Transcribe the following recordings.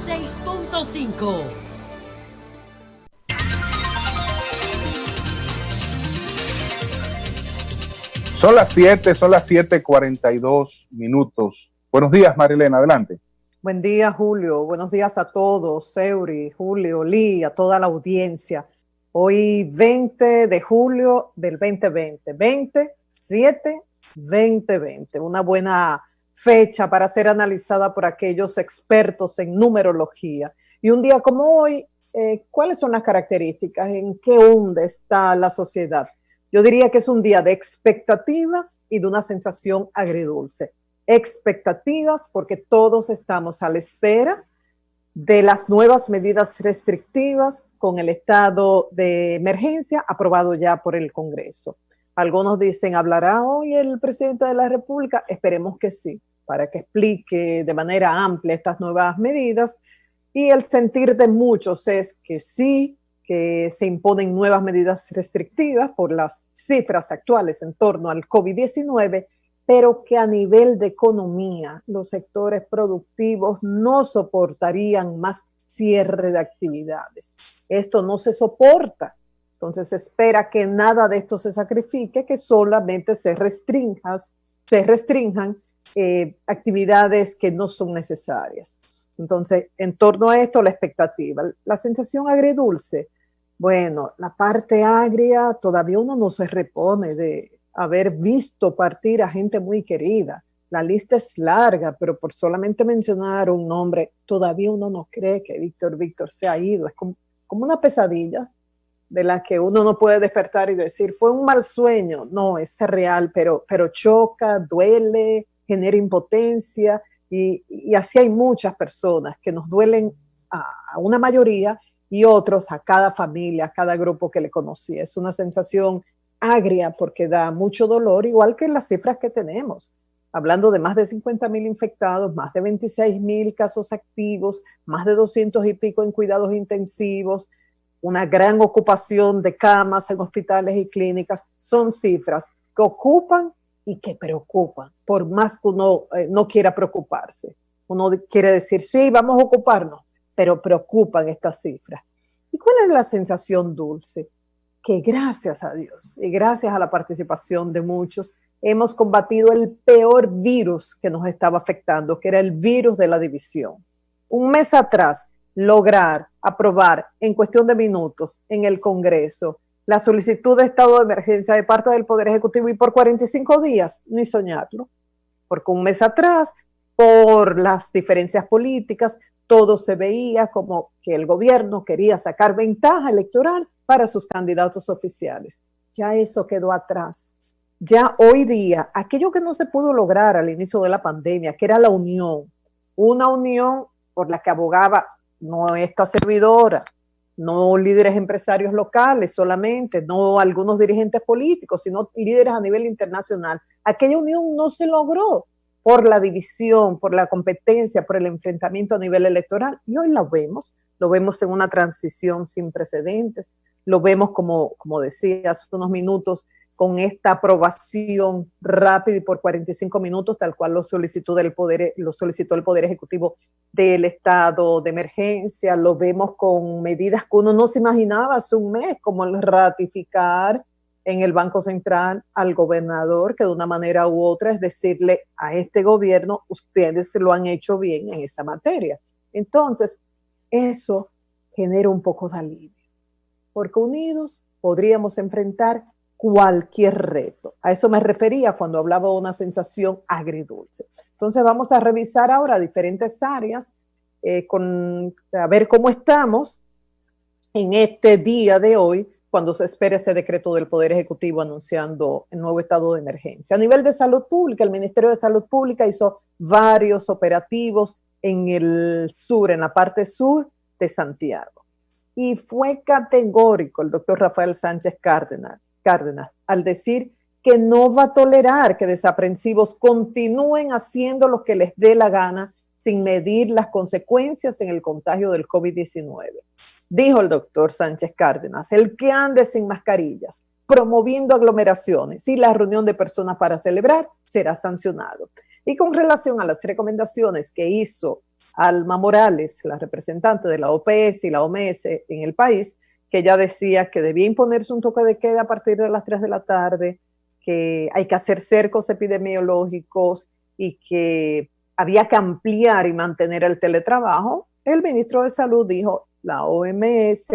96.5. Son las 7:42. Buenos días, Marilena, adelante. Buen día, Julio. Buenos días a todos, Seuri, Julio, Lee, a toda la audiencia. Hoy 20 de julio del 2020, 27-2020, una buena fecha para ser analizada por aquellos expertos en numerología. Y un día como hoy, ¿cuáles son las características? ¿En qué onda está la sociedad? Yo diría que es un día de expectativas y de una sensación agridulce. Expectativas porque todos estamos a la espera de las nuevas medidas restrictivas con el estado de emergencia aprobado ya por el Congreso. Algunos dicen, ¿hablará hoy el presidente de la República? Esperemos que sí, para que explique de manera amplia estas nuevas medidas. Y el sentir de muchos es que sí, que se imponen nuevas medidas restrictivas por las cifras actuales en torno al COVID-19, pero que a nivel de economía los sectores productivos no soportarían más cierre de actividades. Esto no se soporta. Entonces se espera que nada de esto se sacrifique, que solamente se restrinjan actividades que no son necesarias. Entonces, en torno a esto, la expectativa, la sensación agridulce. Bueno, la parte agria, todavía uno no se repone de haber visto partir a gente muy querida. La lista es larga, pero por solamente mencionar un nombre, todavía uno no cree que Víctor se ha ido. Es como una pesadilla de la que uno no puede despertar y decir, fue un mal sueño. No, es real, pero choca, duele, genera impotencia. Y así hay muchas personas que nos duelen a una mayoría y otros a cada familia, a cada grupo que le conocí. Es una sensación agria porque da mucho dolor, igual que las cifras que tenemos. Hablando de más de 50,000 infectados, más de 26,000 casos activos, más de 200 y pico en cuidados intensivos, una gran ocupación de camas en hospitales y clínicas. Son cifras que ocupan y que preocupan, por más que uno no quiera preocuparse. Uno quiere decir, sí, vamos a ocuparnos, pero preocupan estas cifras. ¿Y cuál es la sensación dulce? Que gracias a Dios y gracias a la participación de muchos, hemos combatido el peor virus que nos estaba afectando, que era el virus de la división. Un mes atrás, lograr aprobar en cuestión de minutos en el Congreso la solicitud de estado de emergencia de parte del Poder Ejecutivo y por 45 días, ni soñarlo, porque un mes atrás, por las diferencias políticas, todo se veía como que el gobierno quería sacar ventaja electoral para sus candidatos oficiales. Ya eso quedó atrás. Ya hoy día, aquello que no se pudo lograr al inicio de la pandemia, que era la unión, una unión por la que abogaba no esta servidora, no líderes empresarios locales solamente, no algunos dirigentes políticos, sino líderes a nivel internacional. Aquella unión no se logró por la división, por la competencia, por el enfrentamiento a nivel electoral. Y hoy lo vemos en una transición sin precedentes, lo vemos como decía hace unos minutos, con esta aprobación rápida y por 45 minutos, tal cual lo solicitó el Poder Ejecutivo del estado de emergencia. Lo vemos con medidas que uno no se imaginaba hace un mes, como el ratificar en el Banco Central al gobernador, que de una manera u otra es decirle a este gobierno, ustedes lo han hecho bien en esa materia. Entonces, eso genera un poco de alivio, porque unidos podríamos enfrentar cualquier reto. A eso me refería cuando hablaba de una sensación agridulce. Entonces vamos a revisar ahora diferentes áreas a ver cómo estamos en este día de hoy, cuando se espera ese decreto del Poder Ejecutivo anunciando el nuevo estado de emergencia. A nivel de salud pública, el Ministerio de Salud Pública hizo varios operativos en el sur, en la parte sur de Santiago. Y fue categórico el doctor Rafael Sánchez Cárdenas al decir que no va a tolerar que desaprensivos continúen haciendo lo que les dé la gana sin medir las consecuencias en el contagio del COVID-19. Dijo el doctor Sánchez Cárdenas, el que ande sin mascarillas, promoviendo aglomeraciones y la reunión de personas para celebrar, será sancionado. Y con relación a las recomendaciones que hizo Alma Morales, la representante de la OPS y la OMS en el país, que ella decía que debía imponerse un toque de queda a partir de las 3 de la tarde, que hay que hacer cercos epidemiológicos y que había que ampliar y mantener el teletrabajo. El ministro de Salud dijo, la OMS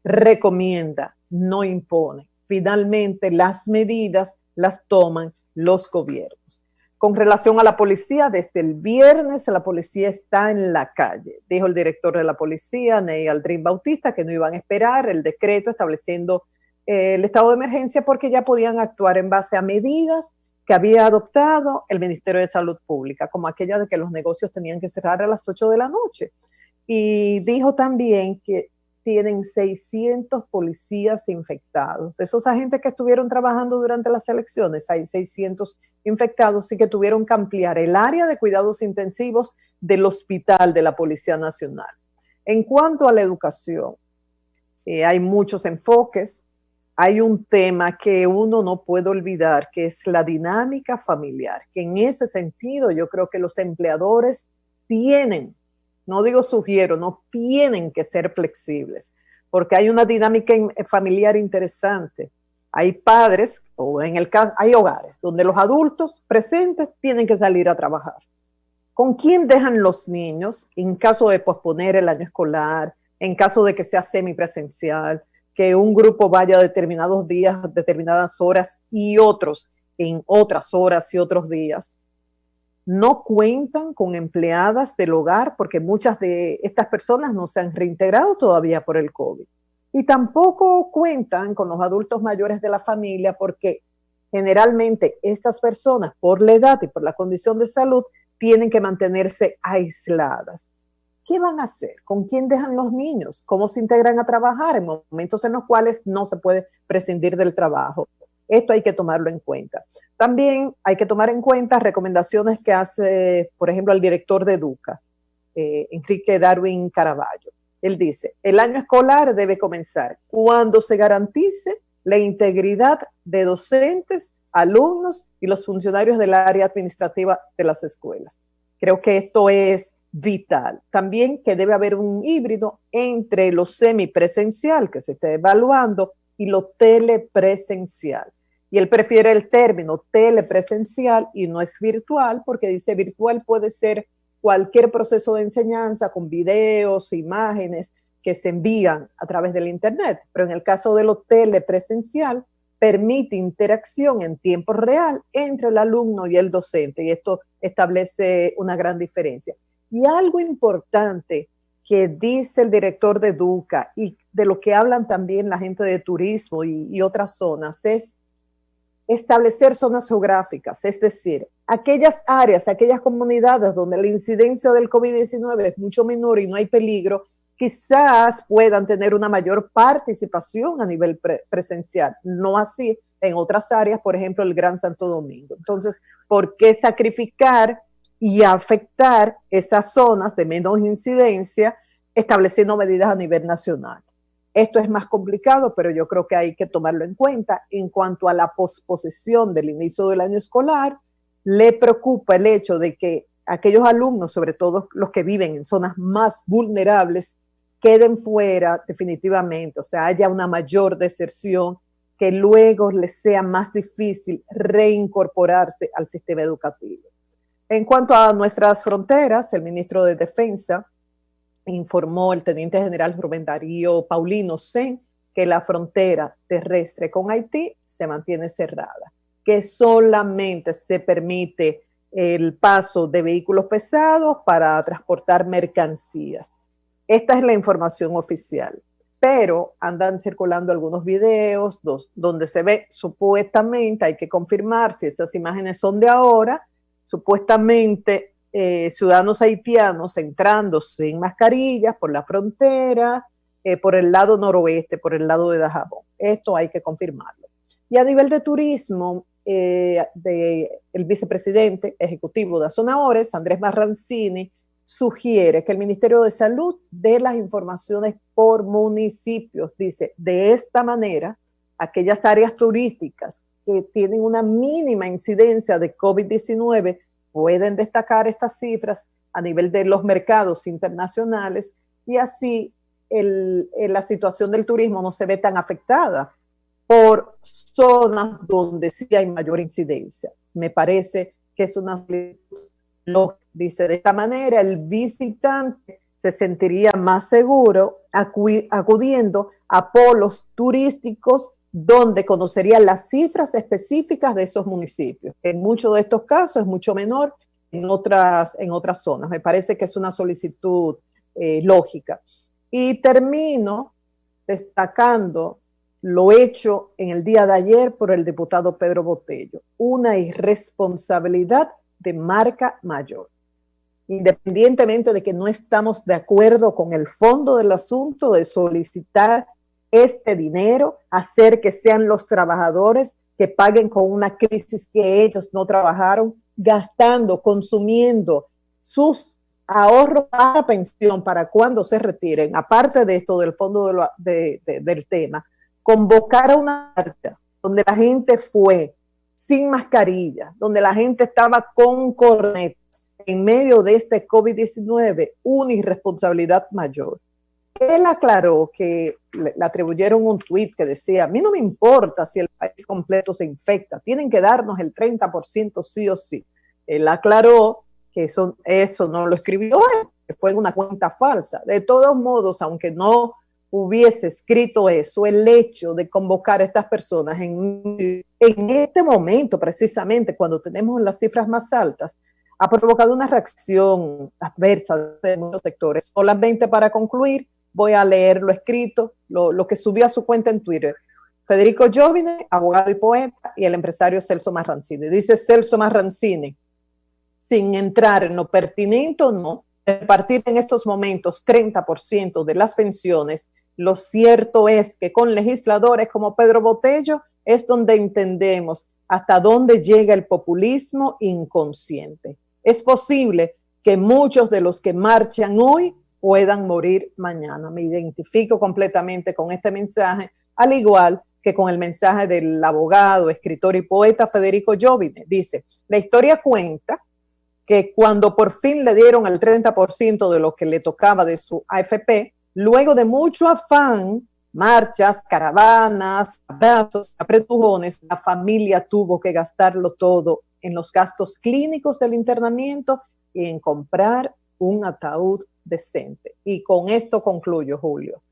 recomienda, no impone. Finalmente, las medidas las toman los gobiernos. Con relación a la policía, desde el viernes la policía está en la calle. Dijo el director de la policía, Ney Aldrin Bautista, que no iban a esperar el decreto estableciendo el estado de emergencia porque ya podían actuar en base a medidas que había adoptado el Ministerio de Salud Pública, como aquella de que los negocios tenían que cerrar a las 8 de la noche. Y dijo también que tienen 600 policías infectados. De esos agentes que estuvieron trabajando durante las elecciones, hay 600 infectados y que tuvieron que ampliar el área de cuidados intensivos del hospital de la Policía Nacional. En cuanto a la educación, hay muchos enfoques. Hay un tema que uno no puede olvidar, que es la dinámica familiar, que en ese sentido yo creo que los empleadores tienen, no digo sugiero, no tienen que ser flexibles, porque hay una dinámica familiar interesante. Hay padres, o en el caso, hay hogares donde los adultos presentes tienen que salir a trabajar. ¿Con quién dejan los niños en caso de posponer el año escolar, en caso de que sea semipresencial, que un grupo vaya determinados días, determinadas horas y otros en otras horas y otros días? No cuentan con empleadas del hogar porque muchas de estas personas no se han reintegrado todavía por el COVID. Y tampoco cuentan con los adultos mayores de la familia porque generalmente estas personas, por la edad y por la condición de salud, tienen que mantenerse aisladas. ¿Qué van a hacer? ¿Con quién dejan los niños? ¿Cómo se integran a trabajar en momentos en los cuales no se puede prescindir del trabajo? Esto hay que tomarlo en cuenta. También hay que tomar en cuenta recomendaciones que hace, por ejemplo, el director de Educa, Enrique Darwin Caraballo. Él dice, el año escolar debe comenzar cuando se garantice la integridad de docentes, alumnos y los funcionarios del área administrativa de las escuelas. Creo que esto es vital. También que debe haber un híbrido entre lo semipresencial que se esté evaluando y lo telepresencial. Y él prefiere el término telepresencial y no es virtual, porque dice virtual puede ser cualquier proceso de enseñanza con videos, imágenes que se envían a través del internet. Pero en el caso de lo telepresencial, permite interacción en tiempo real entre el alumno y el docente, y esto establece una gran diferencia. Y algo importante que dice el director de Educa y de lo que hablan también la gente de turismo y otras zonas es establecer zonas geográficas, es decir, aquellas áreas, aquellas comunidades donde la incidencia del COVID-19 es mucho menor y no hay peligro, quizás puedan tener una mayor participación a nivel presencial, no así en otras áreas, por ejemplo, el Gran Santo Domingo. Entonces, ¿por qué sacrificar y afectar esas zonas de menos incidencia estableciendo medidas a nivel nacional? Esto es más complicado, pero yo creo que hay que tomarlo en cuenta. En cuanto a la posposición del inicio del año escolar, le preocupa el hecho de que aquellos alumnos, sobre todo los que viven en zonas más vulnerables, queden fuera definitivamente, o sea, haya una mayor deserción, que luego les sea más difícil reincorporarse al sistema educativo. En cuanto a nuestras fronteras, el ministro de Defensa informó, el teniente general Rubén Darío Paulino Sen, que la frontera terrestre con Haití se mantiene cerrada, que solamente se permite el paso de vehículos pesados para transportar mercancías. Esta es la información oficial, pero andan circulando algunos videos donde se ve supuestamente, hay que confirmar si esas imágenes son de ahora, supuestamente ciudadanos haitianos entrando sin mascarillas por la frontera, por el lado noroeste, por el lado de Dajabón. Esto hay que confirmarlo. Y a nivel de turismo, el vicepresidente ejecutivo de Azonadores, Andrés Marrancini, sugiere que el Ministerio de Salud dé las informaciones por municipios. Dice, de esta manera, aquellas áreas turísticas que tienen una mínima incidencia de COVID-19 pueden destacar estas cifras, a nivel de los mercados internacionales y así la situación del turismo no se ve tan afectada por zonas donde sí hay mayor incidencia. Me parece que es una lo dice de esta manera, el visitante se sentiría más seguro acudiendo a polos turísticos donde conocería las cifras específicas de esos municipios. En muchos de estos casos es mucho menor en otras zonas. Me parece que es una solicitud lógica. Y termino destacando lo hecho en el día de ayer por el diputado Pedro Botello, una irresponsabilidad de marca mayor. Independientemente de que no estamos de acuerdo con el fondo del asunto de solicitar este dinero, hacer que sean los trabajadores que paguen con una crisis que ellos no trabajaron, gastando, consumiendo sus ahorros para pensión para cuando se retiren, aparte de esto del fondo del tema, convocar a una marcha donde la gente fue sin mascarilla, donde la gente estaba con cornetas en medio de este COVID-19, una irresponsabilidad mayor. Él aclaró que le atribuyeron un tuit que decía, a mí no me importa si el país completo se infecta, tienen que darnos el 30% sí o sí. Él aclaró que eso no lo escribió él, que fue una cuenta falsa. De todos modos, aunque no hubiese escrito eso, el hecho de convocar a estas personas en este momento, precisamente cuando tenemos las cifras más altas, ha provocado una reacción adversa de muchos sectores. Solamente para concluir, voy a leer lo escrito, lo que subió a su cuenta en Twitter. Federico Jovine, abogado y poeta, y el empresario Celso Marrancini. Dice Celso Marrancini, sin entrar en lo pertinente o no, repartir en estos momentos 30% de las pensiones, lo cierto es que con legisladores como Pedro Botello es donde entendemos hasta dónde llega el populismo inconsciente. Es posible que muchos de los que marchan hoy puedan morir mañana. Me identifico completamente con este mensaje, al igual que con el mensaje del abogado, escritor y poeta Federico Jovine. Dice, la historia cuenta que cuando por fin le dieron el 30% de lo que le tocaba de su AFP, luego de mucho afán, marchas, caravanas, abrazos, apretujones, la familia tuvo que gastarlo todo en los gastos clínicos del internamiento y en comprar un ataúd decente. Y con esto concluyo, Julio.